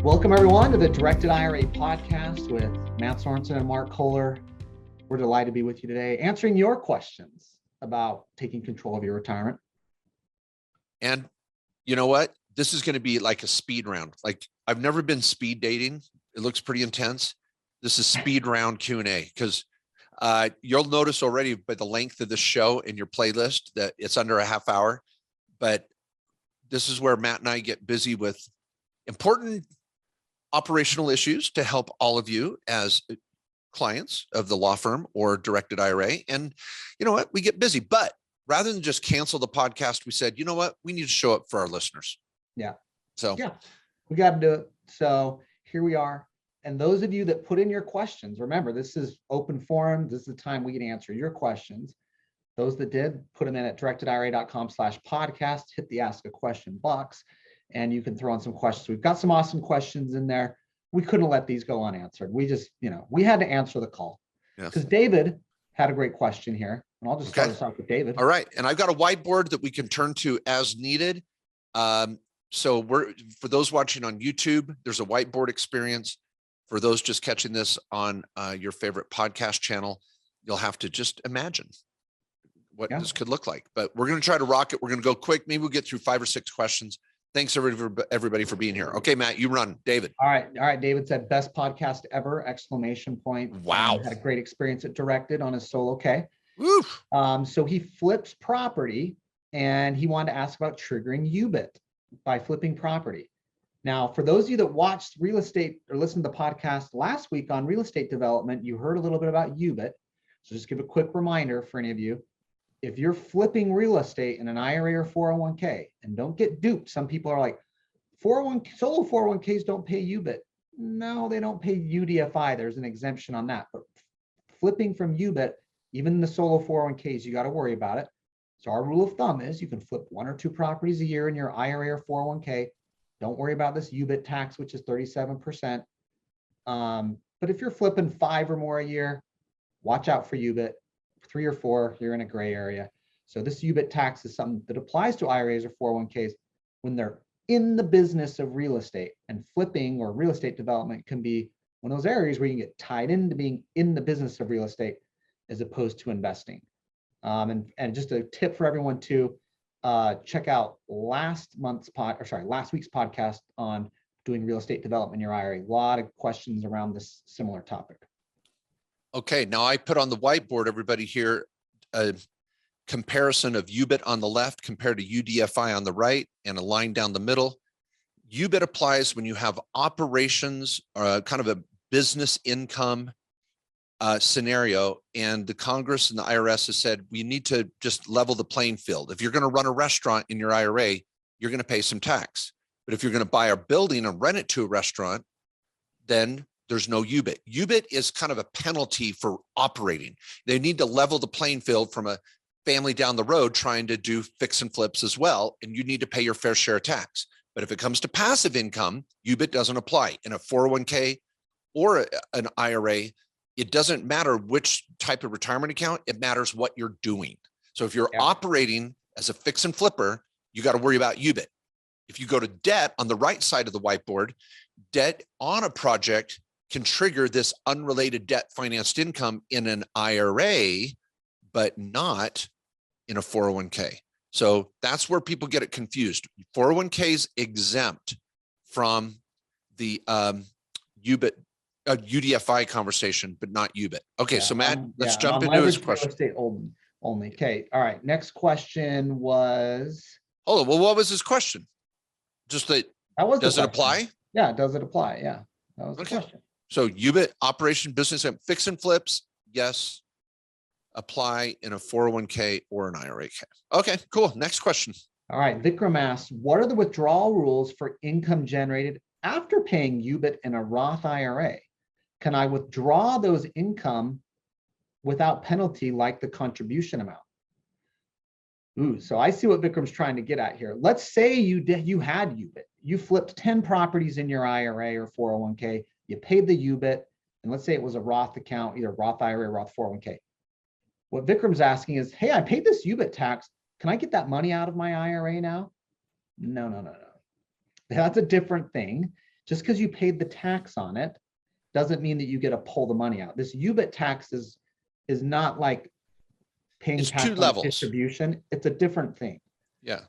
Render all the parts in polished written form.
Welcome everyone to the Directed IRA podcast with Matt Sorensen and Mark Kohler. We're delighted to be with you today, answering your questions about taking control of your retirement. And you know what? This is going to be like a speed round. Like I've never been speed dating. It looks pretty intense. This is speed round Q&A because you'll notice already by the length of the show in your playlist that it's under a half hour. But this is where Matt and I get busy with important operational issues to help all of you as clients of the law firm or Directed IRA. And you know what? We get busy, but rather than just cancel the podcast, we said, you know what? We need to show up for our listeners. Yeah. So yeah, we got to do it. So here we are. And those of you that put in your questions, remember, this is open forum. This is the time we can answer your questions. Those that did, put them in at directedira.com/podcast, hit the ask a question box, and you can throw in some questions. We've got some awesome questions in there. We couldn't let these go unanswered. We just, we had to answer the call. Because David had a great question here. And I'll just start us off with David. All right. And I've got a whiteboard that we can turn to as needed. So for those watching on YouTube, there's a whiteboard experience. For those just catching this on your favorite podcast channel, you'll have to just imagine what this could look like. But we're going to try to rock it. We're going to go quick. Maybe we'll get through 5 or 6 questions. Thanks everybody for being here. Okay, Matt, you run. David. All right. David said best podcast ever! ! Wow. Had a great experience at Directed on his solo K. Woof. So he flips property and he wanted to ask about triggering Ubit by flipping property. Now, for those of you that watched real estate or listened to the podcast last week on real estate development, you heard a little bit about Ubit. So just give a quick reminder for any of you. If you're flipping real estate in an IRA or 401k, and don't get duped. Some people are like, solo 401ks don't pay Ubit. No, they don't pay UDFI. There's an exemption on that. But flipping from Ubit, even the solo 401ks, you got to worry about it. So our rule of thumb is you can flip 1 or 2 properties a year in your IRA or 401k. Don't worry about this Ubit tax, which is 37%. But if you're flipping 5 or more a year, watch out for Ubit. 3 or 4, you're in a gray area. So this Ubit tax is something that applies to IRAs or 401ks when they're in the business of real estate, and flipping or real estate development can be one of those areas where you can get tied into being in the business of real estate as opposed to investing. And just a tip for everyone too, check out last week's podcast on doing real estate development in your IRA. A lot of questions around this similar topic. Okay, now I put on the whiteboard, everybody here, a comparison of Ubit on the left compared to UDFI on the right and a line down the middle. Ubit applies when you have operations or kind of a business income scenario, and the Congress and the IRS has said we need to just level the playing field. If you're going to run a restaurant in your IRA, you're going to pay some tax. But if you're going to buy a building and rent it to a restaurant, then there's no Ubit. Ubit is kind of a penalty for operating. They need to level the playing field from a family down the road trying to do fix and flips as well, and you need to pay your fair share of tax. But if it comes to passive income, Ubit doesn't apply. In a 401k or an IRA, it doesn't matter which type of retirement account, it matters what you're doing. So if you're operating as a fix and flipper, you got to worry about Ubit. If you go to debt on the right side of the whiteboard, debt on a project can trigger this unrelated debt financed income in an IRA, but not in a 401k. So that's where people get it confused. 401ks exempt from the Ubit, UDFI conversation, but not Ubit. Okay, so Matt, let's jump into his question. Real estate only. Okay, all right. Next question was. Oh, well, what was his question? Just that does it apply? Yeah, does it apply? Yeah, that was the question. So Ubit, operation, business, fix and flips, yes, apply in a 401k or an IRA. Okay, cool. Next question. All right, Vikram asks, what are the withdrawal rules for income generated after paying Ubit in a Roth IRA? Can I withdraw those income without penalty like the contribution amount? Ooh, so I see what Vikram's trying to get at here. Let's say you had Ubit. You flipped 10 properties in your IRA or 401k. You paid the Ubit, and let's say it was a Roth account, either Roth IRA or Roth 401k. What Vikram's asking is, hey, I paid this Ubit tax. Can I get that money out of my IRA now? No. That's a different thing. Just because you paid the tax on it doesn't mean that you get to pull the money out. This UBIT tax is not like paying It's tax two on levels. distribution. It's a different thing. Yeah.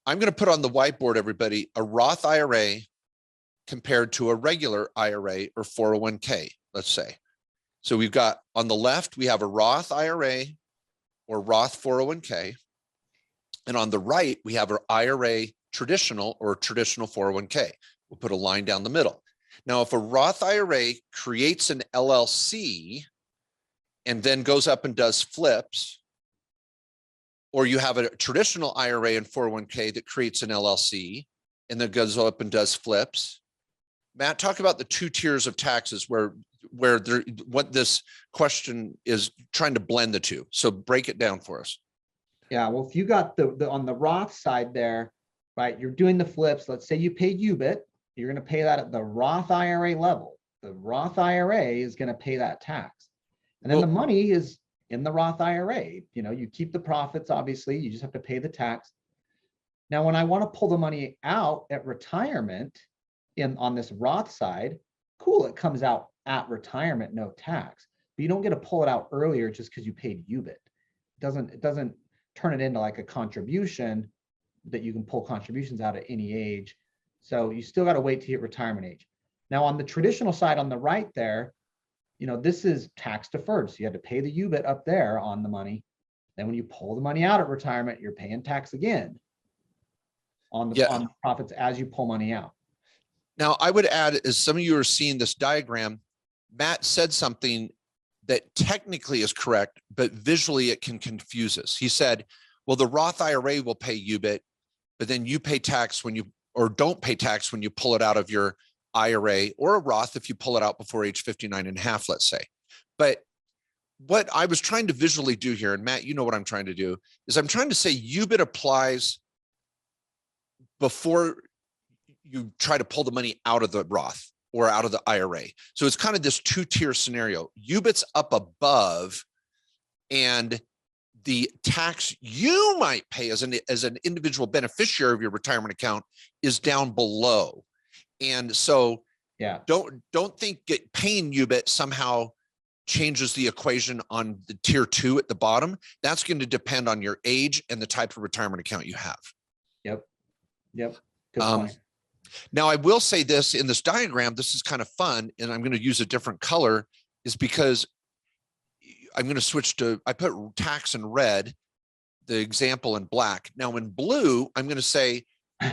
I'm going to put on the whiteboard, everybody, a Roth IRA compared to a regular IRA or 401k, let's say. So we've got on the left, we have a Roth IRA or Roth 401k. And on the right, we have our IRA traditional or traditional 401k. We'll put a line down the middle. Now, if a Roth IRA creates an LLC and then goes up and does flips, or you have a traditional IRA and 401k that creates an LLC and then goes up and does flips. Matt, talk about the two tiers of taxes where what this question is trying to blend the two. So break it down for us. Yeah, well, if you got the on the Roth side there, right, you're doing the flips. Let's say you paid UBIT, you're going to pay that at the Roth IRA level. The Roth IRA is going to pay that tax. And then the money is in the Roth IRA. You know, you keep the profits, obviously, you just have to pay the tax. Now, when I want to pull the money out at retirement on this Roth side, cool, it comes out at retirement, no tax. But you don't get to pull it out earlier just because you paid UBIT. It doesn't turn it into like a contribution that you can pull contributions out at any age. So you still got to wait to hit retirement age. Now on the traditional side on the right there, you know, this is tax deferred. So you had to pay the UBIT up there on the money. Then when you pull the money out at retirement, you're paying tax again on the profits as you pull money out. Now I would add, as some of you are seeing this diagram, Matt said something that technically is correct, but visually it can confuse us. He said, well, the Roth IRA will pay UBIT, but then you pay tax when you, or don't pay tax when you pull it out of your IRA or a Roth if you pull it out before age 59 and a half, let's say. But what I was trying to visually do here, and Matt, you know what I'm trying to do, is I'm trying to say UBIT applies before you try to pull the money out of the Roth or out of the IRA. So it's kind of this two-tier scenario. UBIT's up above, and the tax you might pay as an individual beneficiary of your retirement account is down below. And so yeah, don't think paying UBIT somehow changes the equation on the tier 2 at the bottom. That's going to depend on your age and the type of retirement account you have. Yep. Good point. Now, I will say this in this diagram, this is kind of fun, and I'm going to use a different color, is because I'm going to switch to, I put tax in red, the example in black. Now in blue, I'm going to say,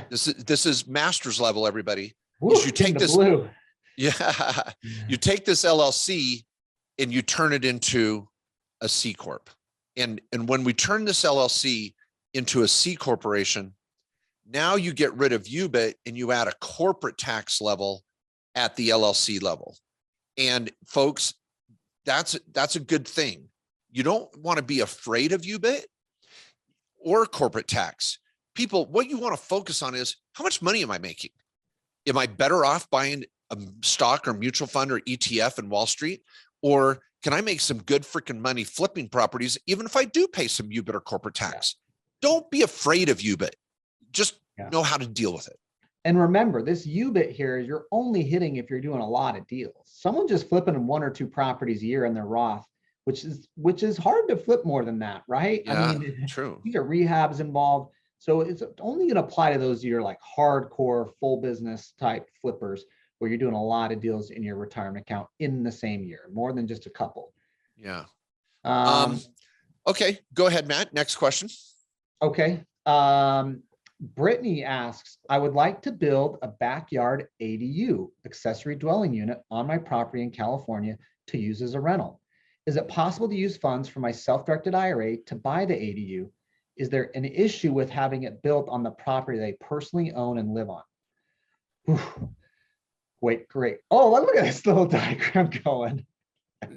this is master's level, everybody. Woo, is you take this, blue. Yeah, you take this LLC and you turn it into a C Corp. And when we turn this LLC into a C corporation, now you get rid of UBIT and you add a corporate tax level at the LLC level. And folks, that's a good thing. You don't want to be afraid of UBIT or corporate tax. People, what you want to focus on is, how much money am I making? Am I better off buying a stock or mutual fund or ETF in Wall Street? Or can I make some good freaking money flipping properties, even if I do pay some UBIT or corporate tax? Yeah. Don't be afraid of UBIT. Just know how to deal with it. And remember, this UBIT here, you're only hitting if you're doing a lot of deals. Someone just flipping 1 or 2 properties a year in their Roth, which is hard to flip more than that, right? Yeah, I mean, true. These are rehabs involved. So it's only going to apply to those your like hardcore full business type flippers where you're doing a lot of deals in your retirement account in the same year, more than just a couple. Yeah. Okay, go ahead, Matt. Next question. Okay. Brittany asks, I would like to build a backyard ADU, accessory dwelling unit, on my property in California to use as a rental. Is it possible to use funds from my self-directed IRA to buy the ADU? Is there an issue with having it built on the property they personally own and live on? Whew. Wait, great. Oh, look at this little diagram going.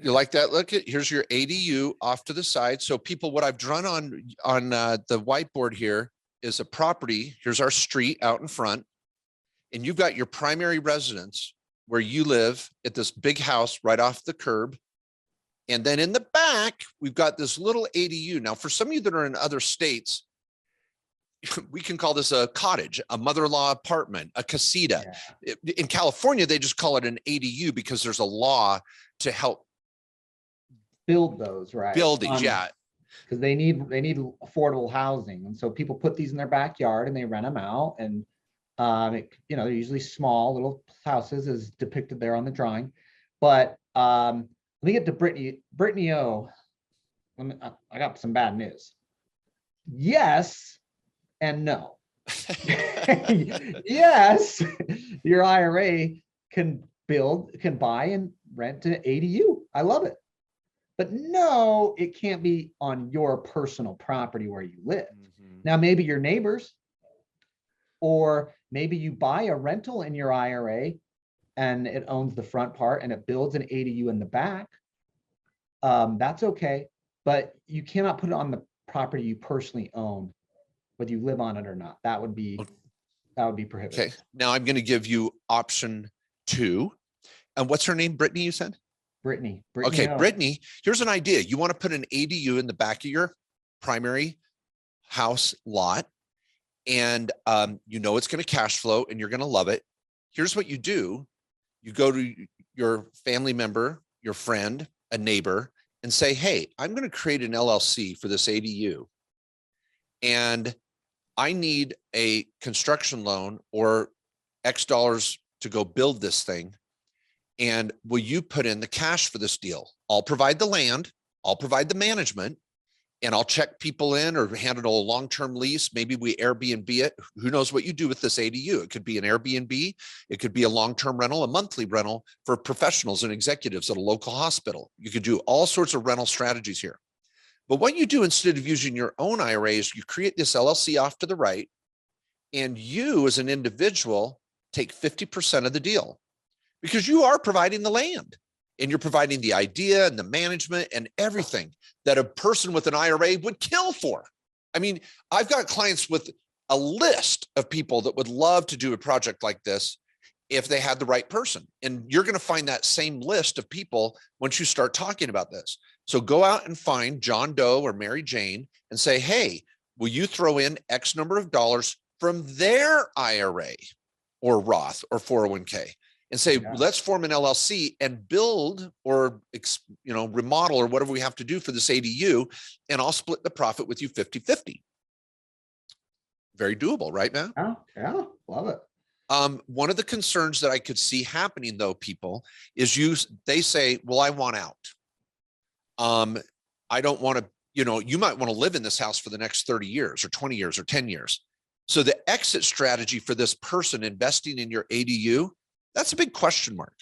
You like that? Look, here's your ADU off to the side. So people, what I've drawn on the whiteboard here is a property. Here's our street out in front. And you've got your primary residence where you live at this big house right off the curb. And then in the back, we've got this little ADU. Now, for some of you that are in other states, we can call this a cottage, a mother-in-law apartment, a casita. Yeah. In California, they just call it an ADU because there's a law to help Build those, right? buildings. Yeah. Because they need affordable housing, and so people put these in their backyard and they rent them out, and they're usually small little houses as depicted there on the drawing. But let me get to Brittany O. I got some bad news. Yes and no. Yes, your IRA can buy and rent an ADU. I love it. But no, it can't be on your personal property where you live. Mhm. Now, maybe your neighbors, or maybe you buy a rental in your IRA and it owns the front part and it builds an ADU in the back. That's okay, but you cannot put it on the property you personally own, whether you live on it or not. That would be prohibited. Okay. Now I'm going to give you option 2. And what's her name? Brittany, you said? Brittany. Okay, O. Brittany, here's an idea. You want to put an ADU in the back of your primary house lot, and it's going to cash flow and you're going to love it. Here's what you do. You go to your family member, your friend, a neighbor, and say, hey, I'm going to create an LLC for this ADU. And I need a construction loan or X dollars to go build this thing. And will you put in the cash for this deal? I'll provide the land, I'll provide the management, and I'll check people in or handle a long-term lease. Maybe we Airbnb it. Who knows what you do with this ADU? It could be an Airbnb. It could be a long-term rental, a monthly rental for professionals and executives at a local hospital. You could do all sorts of rental strategies here. But what you do instead of using your own IRA is you create this LLC off to the right, and you as an individual take 50% of the deal because you are providing the land and you're providing the idea and the management and everything that a person with an IRA would kill for. I mean, I've got clients with a list of people that would love to do a project like this if they had the right person. And you're going to find that same list of people once you start talking about this. So go out and find John Doe or Mary Jane and say, hey, will you throw in X number of dollars from their IRA or Roth or 401k? And say, let's form an LLC and build or, remodel or whatever we have to do for this ADU. And I'll split the profit with you 50-50. Very doable, right, Matt? Yeah, love it. One of the concerns that I could see happening though, people, is they say, well, I want out. I don't want to, you might want to live in this house for the next 30 years or 20 years or 10 years. So the exit strategy for this person investing in your ADU, that's a big question mark,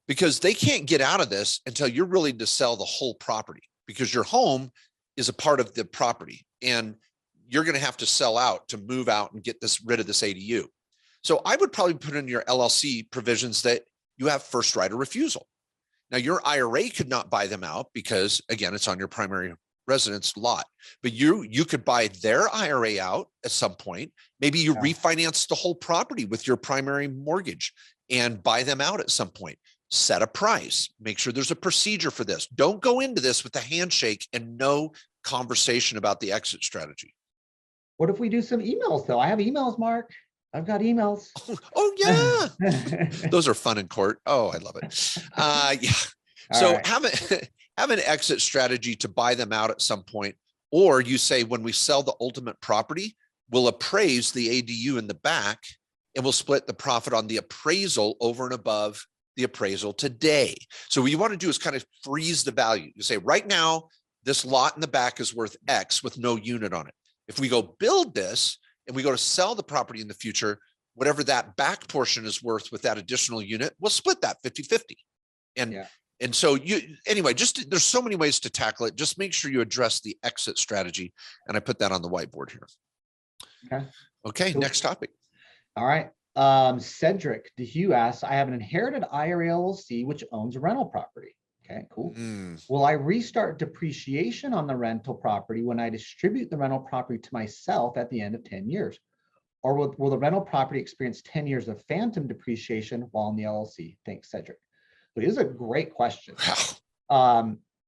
because they can't get out of this until you're willing to sell the whole property, because your home is a part of the property and you're going to have to sell out to move out and get rid of this ADU. So I would probably put in your LLC provisions that you have first right of refusal. Now your IRA could not buy them out because again, it's on your primary residence lot, but you could buy their IRA out at some point. Maybe you refinance the whole property with your primary mortgage and buy them out at some point. Set a price, make sure there's a procedure for this. Don't go into this with a handshake and no conversation about the exit strategy. What if we do some emails though? I have emails, Mark. I've got emails. Oh yeah. Those are fun in court. Oh, I love it. Yeah. So right. have an exit strategy to buy them out at some point. Or you say, when we sell the ultimate property, we'll appraise the ADU in the back and we'll split the profit on the appraisal over and above the appraisal today. So what you want to do is kind of freeze the value. You say, right now, this lot in the back is worth X with no unit on it. If we go build this and we go to sell the property in the future, whatever that back portion is worth with that additional unit, we'll split that 50-50. And so there's so many ways to tackle it. Just make sure you address the exit strategy. And I put that on the whiteboard here. Okay, cool. Next topic. All right. Cedric DeHue asks, I have an inherited IRA LLC which owns a rental property. Okay, cool. Will I restart depreciation on the rental property when I distribute the rental property to myself at the end of 10 years? Or will the rental property experience 10 years of phantom depreciation while in the LLC? Thanks, Cedric. But it is a great question.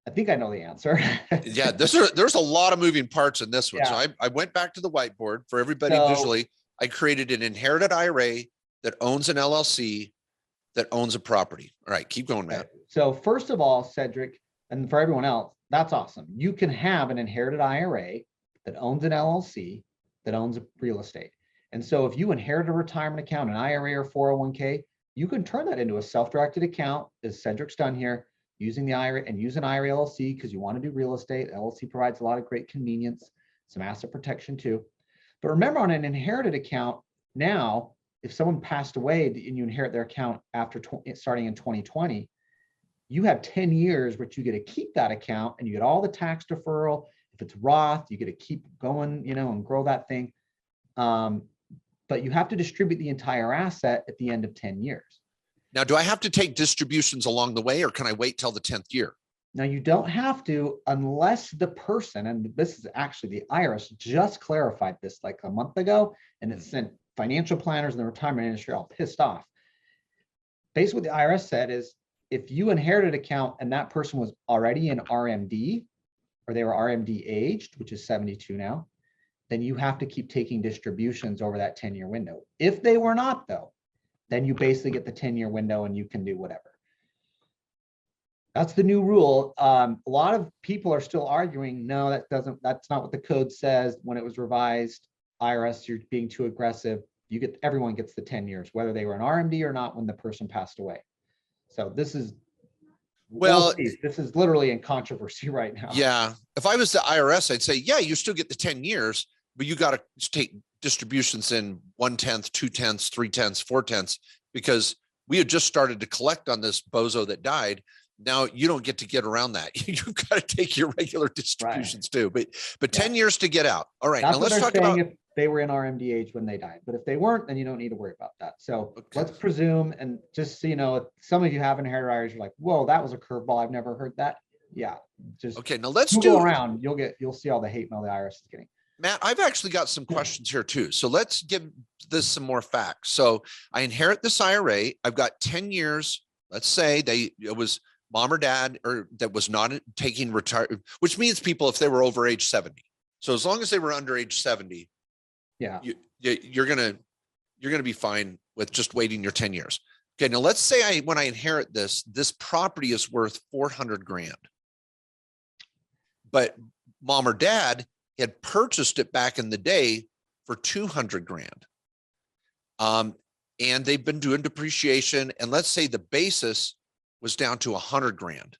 I think I know the answer. Yeah, there's a lot of moving parts in this one. So Yeah. I went back to the whiteboard for everybody So- visually. I created an inherited IRA that owns an LLC that owns a property. All right, keep going, Matt. Okay. So first of all, Cedric, and for everyone else, that's awesome. You can have an inherited IRA that owns an LLC that owns real estate. And so if you inherit a retirement account, an IRA or 401k, you can turn that into a self-directed account, as Cedric's done here, using the IRA and use an IRA LLC because you want to do real estate. LLC provides a lot of great convenience, some asset protection too. But remember, on an inherited account, now, if someone passed away and you inherit their account after starting in 2020, you have 10 years which you get to keep that account and you get all the tax deferral. If it's Roth, you get to keep going, and grow that thing. But you have to distribute the entire asset at the end of 10 years. Now, do I have to take distributions along the way, or can I wait till the 10th year? Now, you don't have to unless the person, and this is actually the IRS just clarified this like a month ago, and it sent financial planners in the retirement industry all pissed off. Basically, what the IRS said is if you inherited an account and that person was already in RMD, or they were RMD aged, which is 72 now, then you have to keep taking distributions over that 10-year window. If they were not, though, then you basically get the 10-year window and you can do whatever. That's the new rule. A lot of people are still arguing, no, that's not what the code says. When it was revised, IRS, you're being too aggressive. Everyone gets the 10 years, whether they were an RMD or not when the person passed away. So this is, this is literally in controversy right now. Yeah. If I was the IRS, I'd say, yeah, you still get the 10 years, but you got to take distributions in 1/10, 2/10, 3/10, 4/10, because we had just started to collect on this bozo that died. Now you don't get to get around that. You've got to take your regular distributions too, but 10 years to get out. All right. That's now what let's they're talk about if they were in RMD age when they died, but if they weren't, then you don't need to worry about that. So let's presume, and just so you know, some of you have inherited IRAs, you're like, whoa, that was a curveball. I've never heard that. Yeah. Just okay. Now let's Google around. You'll see all the hate mail the IRS is getting. Matt, I've actually got some questions here too. So let's give this some more facts. So I inherit this IRA. I've got 10 years. Let's say it was mom or dad, or that was not taking which means people, if they were over age 70. So as long as they were under age 70, yeah, you're going to be fine with just waiting your 10 years. Okay. Now let's say when I inherit this property is worth 400 grand, but mom or dad had purchased it back in the day for 200 grand. And they've been doing depreciation. And let's say the basis was down to 100 grand.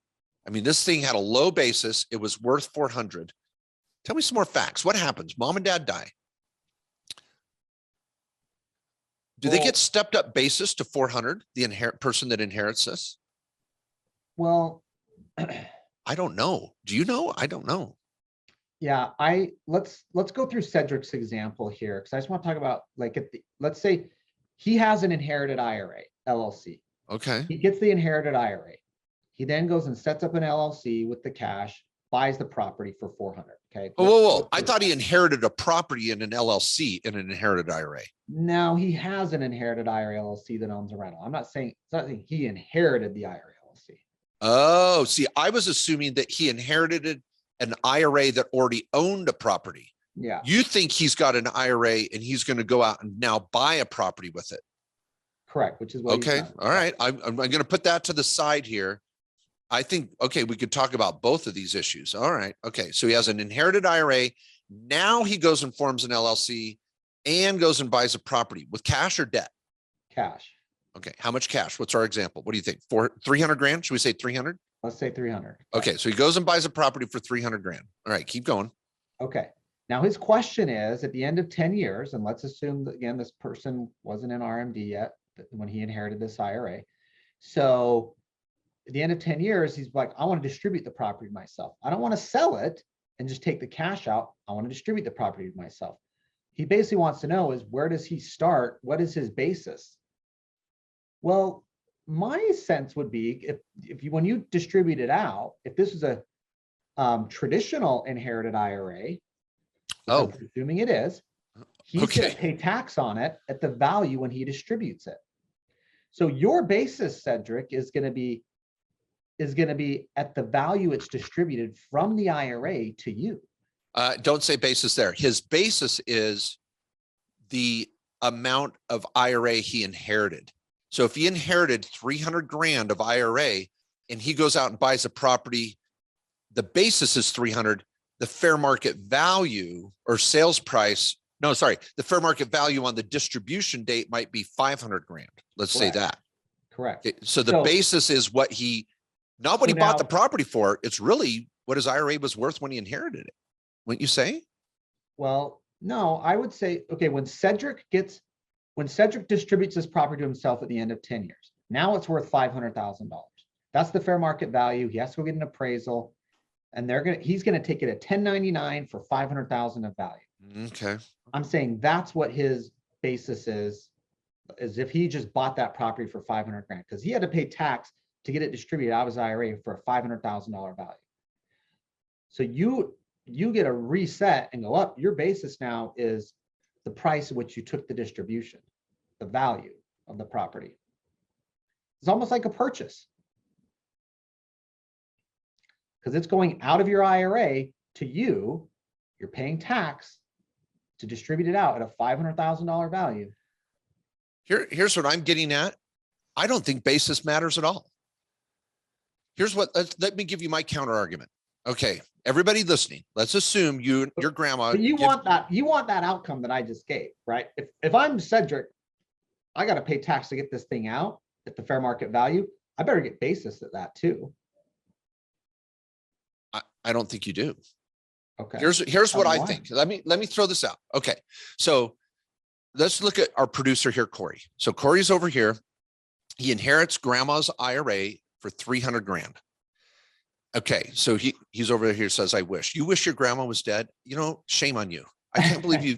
I mean, this thing had a low basis. It was worth 400. Tell me some more facts. What happens? Mom and dad die. Do they get stepped up basis to 400? The person that inherits this? Well, I don't know. Do you know? I don't know. Yeah, let's go through Cedric's example here, because I just want to talk about, like, let's say he has an inherited IRA LLC. Okay. He gets the inherited IRA. He then goes and sets up an LLC with the cash, buys the property for 400. Okay. Whoa. I thought he inherited a property in an LLC in an inherited IRA. No, he has an inherited IRA LLC that owns a rental. I'm not saying he inherited the IRA LLC. Oh, see, I was assuming that he inherited an IRA that already owned a property. Yeah. You think he's got an IRA and he's going to go out and now buy a property with it? Correct, which is what okay. All right. I'm going to put that to the side here. I think, okay, we could talk about both of these issues. All right. Okay. So he has an inherited IRA. Now he goes and forms an LLC and goes and buys a property with cash or debt? Cash. Okay. How much cash? What's our example? What do you think? 300 grand? Should we say 300? Let's say 300. Okay. So he goes and buys a property for 300 grand. All right. Keep going. Okay. Now his question is, at the end of 10 years, and let's assume that, again, this person wasn't in RMD yet when he inherited this IRA. So at the end of 10 years, he's like, I want to distribute the property to myself. I don't want to sell it and just take the cash out. I want to distribute the property to myself. He basically wants to know is, where does he start? What is his basis? Well, my sense would be when you distribute it out, if this is a traditional inherited IRA, I'm presuming it is, he's going to pay tax on it at the value when he distributes it. So your basis, Cedric, is going to be is going to be at the value it's distributed from the IRA to you. Don't say basis there. His basis is the amount of IRA he inherited. So if he inherited 300 grand of IRA and he goes out and buys a property, the basis is 300, the fair market value or sales price, no, sorry, the fair market value on the distribution date might be 500 grand. Let's say that. Correct. Okay, so the basis is what he, not what he bought the property for. It's really what his IRA was worth when he inherited it. Wouldn't you say? Well, no, I would say, okay, when Cedric distributes his property to himself at the end of 10 years, now it's worth $500,000. That's the fair market value. He has to go get an appraisal, and he's gonna take it at 1099 for 500,000 of value. Okay. I'm saying that's what his basis is if he just bought that property for 500 grand, because he had to pay tax to get it distributed out of his IRA for a $500,000 value. So you get a reset and go up. Your basis now is the price at which you took the distribution, the value of the property. It's almost like a purchase, because it's going out of your IRA to you. You're paying tax to distribute it out at a $500,000 value. Here's what I'm getting at. I don't think basis matters at all. Here's what, let me give you my counter argument. Okay, everybody listening, let's assume your grandma. But you want that outcome that I just gave, right? If I'm Cedric, I got to pay tax to get this thing out at the fair market value. I better get basis at that too. I don't think you do. Okay. Here's what I think. Let me throw this out. Okay, so let's look at our producer here, Corey. So Corey's over here. He inherits grandma's IRA for 300 grand. Okay, so he's over here, says, I wish. You wish your grandma was dead? You know, shame on you. I can't believe you.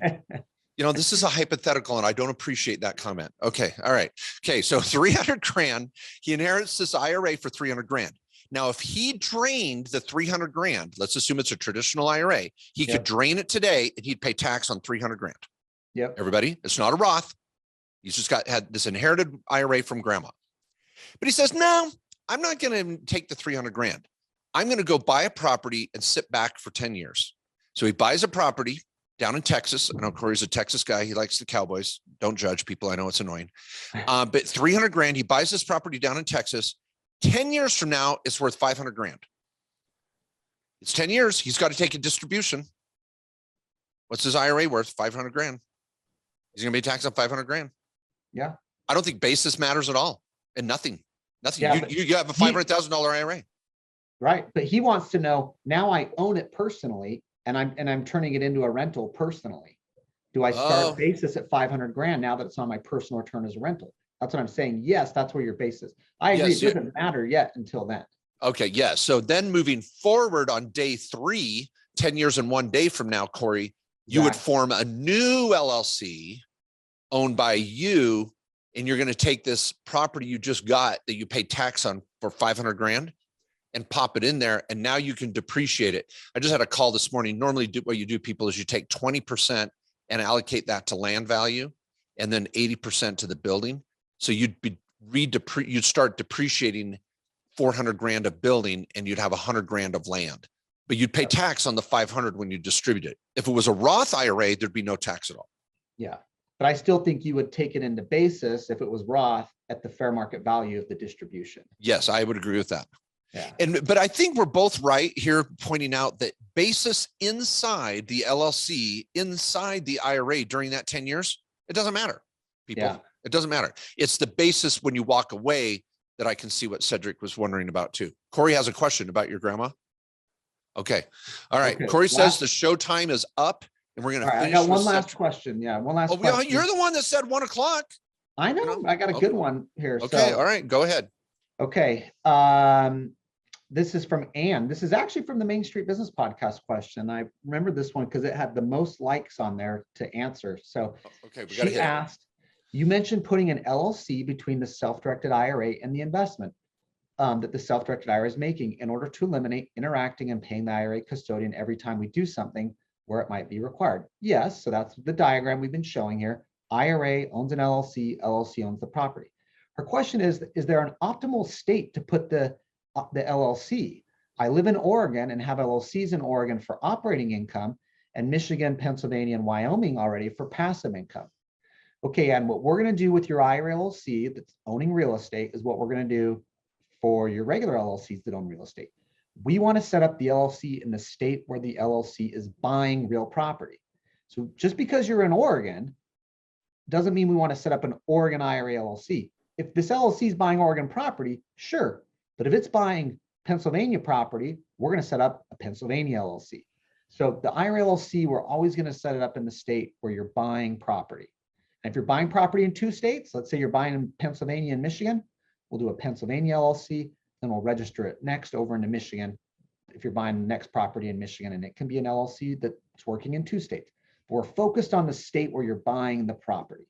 You know, this is a hypothetical and I don't appreciate that comment. Okay, all right. Okay, so 300 grand, he inherits this IRA for 300 grand. Now, if he drained the 300 grand, let's assume it's a traditional IRA, he could drain it today and he'd pay tax on 300 grand. Yep. Everybody, it's not a Roth. He's just had this inherited IRA from grandma. But he says, no, I'm not going to take the 300 grand. I'm going to go buy a property and sit back for 10 years. So he buys a property down in Texas. I know Corey's a Texas guy. He likes the Cowboys. Don't judge people. I know it's annoying. But 300 grand, he buys this property down in Texas. 10 years from now, it's worth 500 grand. It's 10 years. He's got to take a distribution. What's his IRA worth? 500 grand. He's going to be taxed on 500 grand. Yeah. I don't think basis matters at all. And nothing. Yeah, you have a $500,000 IRA. Right. But he wants to know, now I own it personally and I'm turning it into a rental personally. Do I start basis at 500 grand now that it's on my personal return as a rental? That's what I'm saying. Yes, that's where your basis. I agree. It doesn't matter yet until then. Okay. Yeah. So then moving forward on day 3, 10 years and 1 day from now, Corey, you would form a new LLC owned by you, and you're going to take this property you just got that you paid tax on for 500 grand and pop it in there. And now you can depreciate it. I just had a call this morning. Normally what you do, people, is you take 20% and allocate that to land value and then 80% to the building. So you'd start depreciating 400 grand of building and you'd have 100 grand of land, but you'd pay tax on the 500 when you distribute it. If it was a Roth IRA, there'd be no tax at all. Yeah. But I still think you would take it into basis if it was Roth at the fair market value of the distribution. Yes, I would agree with that. Yeah. But I think we're both right here pointing out that basis inside the LLC, inside the IRA during that 10 years, it doesn't matter, people. Yeah. It doesn't matter. It's the basis when you walk away that I can see what Cedric was wondering about too. Corey has a question about your grandma. Okay. All right. Okay. Corey says the show time is up and we're going to finish. I got one last question. Yeah. One last question. You're the one that said 1 o'clock. I know. You know? I got a good one here. Okay. All right. Go ahead. Okay. This is from Ann. This is actually from the Main Street Business Podcast question. I remember this one because it had the most likes on there to answer. So okay, she asked, you mentioned putting an LLC between the self-directed IRA and the investment that the self-directed IRA is making in order to eliminate interacting and paying the IRA custodian every time we do something where it might be required. Yes, so that's the diagram we've been showing here. IRA owns an LLC, LLC owns the property. Her question is there an optimal state to put the the LLC. I live in Oregon and have LLCs in Oregon for operating income, and Michigan, Pennsylvania, and Wyoming already for passive income. Okay, and what we're going to do with your IRA LLC that's owning real estate is what we're going to do for your regular LLCs that own real estate. We want to set up the LLC in the state where the LLC is buying real property. So just because you're in Oregon doesn't mean we want to set up an Oregon IRA LLC. If this LLC is buying Oregon property, sure. But if it's buying Pennsylvania property, we're going to set up a Pennsylvania LLC. So the IRA LLC, we're always going to set it up in the state where you're buying property. And if you're buying property in 2 states, let's say you're buying in Pennsylvania and Michigan, we'll do a Pennsylvania LLC, then we'll register it next over into Michigan. If you're buying the next property in Michigan, and it can be an LLC that's working in 2 states. But we're focused on the state where you're buying the property.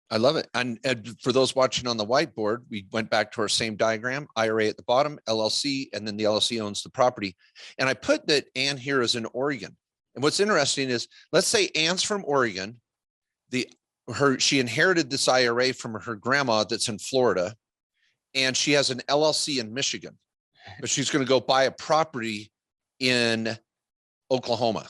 I love it. And for those watching on the whiteboard, we went back to our same diagram, IRA at the bottom, LLC, and then the LLC owns the property. And I put that Ann here is in Oregon. And what's interesting is, let's say Ann's from Oregon. She inherited this IRA from her grandma that's in Florida, and she has an LLC in Michigan, but she's going to go buy a property in Oklahoma.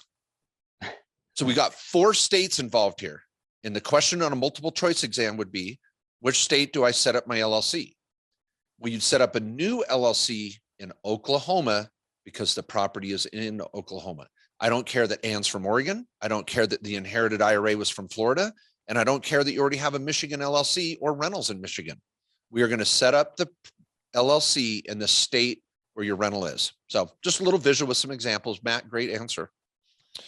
So we got 4 states involved here. And the question on a multiple choice exam would be, which state do I set up my LLC? Well, you'd set up a new LLC in Oklahoma because the property is in Oklahoma. I don't care that Ann's from Oregon. I don't care that the inherited IRA was from Florida. And I don't care that you already have a Michigan LLC or rentals in Michigan. We are going to set up the LLC in the state where your rental is. So just a little visual with some examples. Matt, great answer. I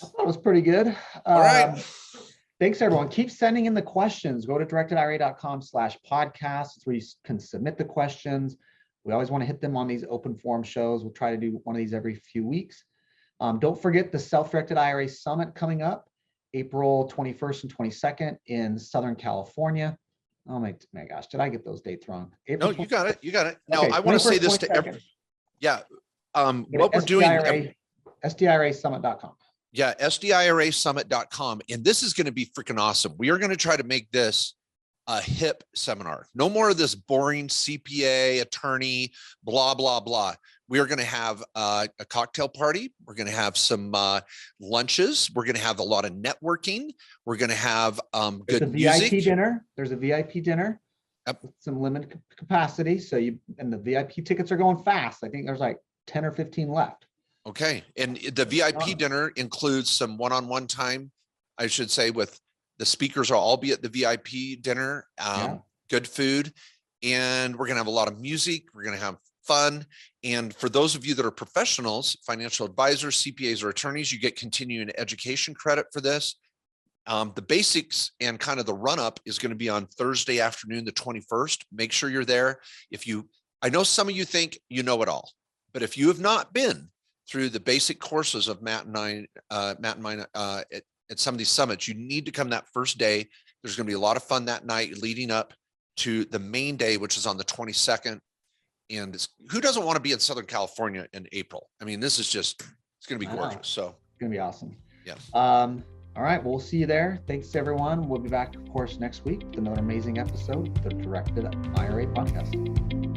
thought it was pretty good. All right. Thanks, everyone. Keep sending in the questions. Go to directedira.com/podcast. That's where you can submit the questions. We always want to hit them on these open forum shows. We'll try to do one of these every few weeks. Don't forget the Self-Directed IRA Summit coming up April 21st and 22nd in Southern California. Oh my gosh, did I get those dates wrong? No, you got it. You got it. Now, okay, I want to say this to everyone. Yeah. What we're doing. SDIRAsummit.com. Yeah, SDIRAsummit.com. And this is going to be freaking awesome. We are going to try to make this a hip seminar. No more of this boring CPA, attorney, blah, blah, blah. We are going to have a cocktail party. We're going to have some lunches. We're going to have a lot of networking. We're going to have good music. VIP dinner. There's a VIP dinner. Yep. With some limited capacity. So and the VIP tickets are going fast. I think there's like 10 or 15 left. Okay. And the VIP dinner includes some one-on-one time, I should say, with the speakers will all be at the VIP dinner, good food, and we're going to have a lot of music. We're going to have fun. And for those of you that are professionals, financial advisors, CPAs, or attorneys, you get continuing education credit for this. The basics and kind of the run-up is going to be on Thursday afternoon, the 21st. Make sure you're there. I know some of you think you know it all, but if you have not been through the basic courses of Matt and I at some of these summits, you need to come that first day. There's going to be a lot of fun that night leading up to the main day, which is on the 22nd. And who doesn't want to be in Southern California in April? I mean, this is just, it's going to be gorgeous. So it's going to be awesome. Yeah. All right. Well, we'll see you there. Thanks, everyone. We'll be back, of course, next week with another amazing episode of the Directed IRA podcast.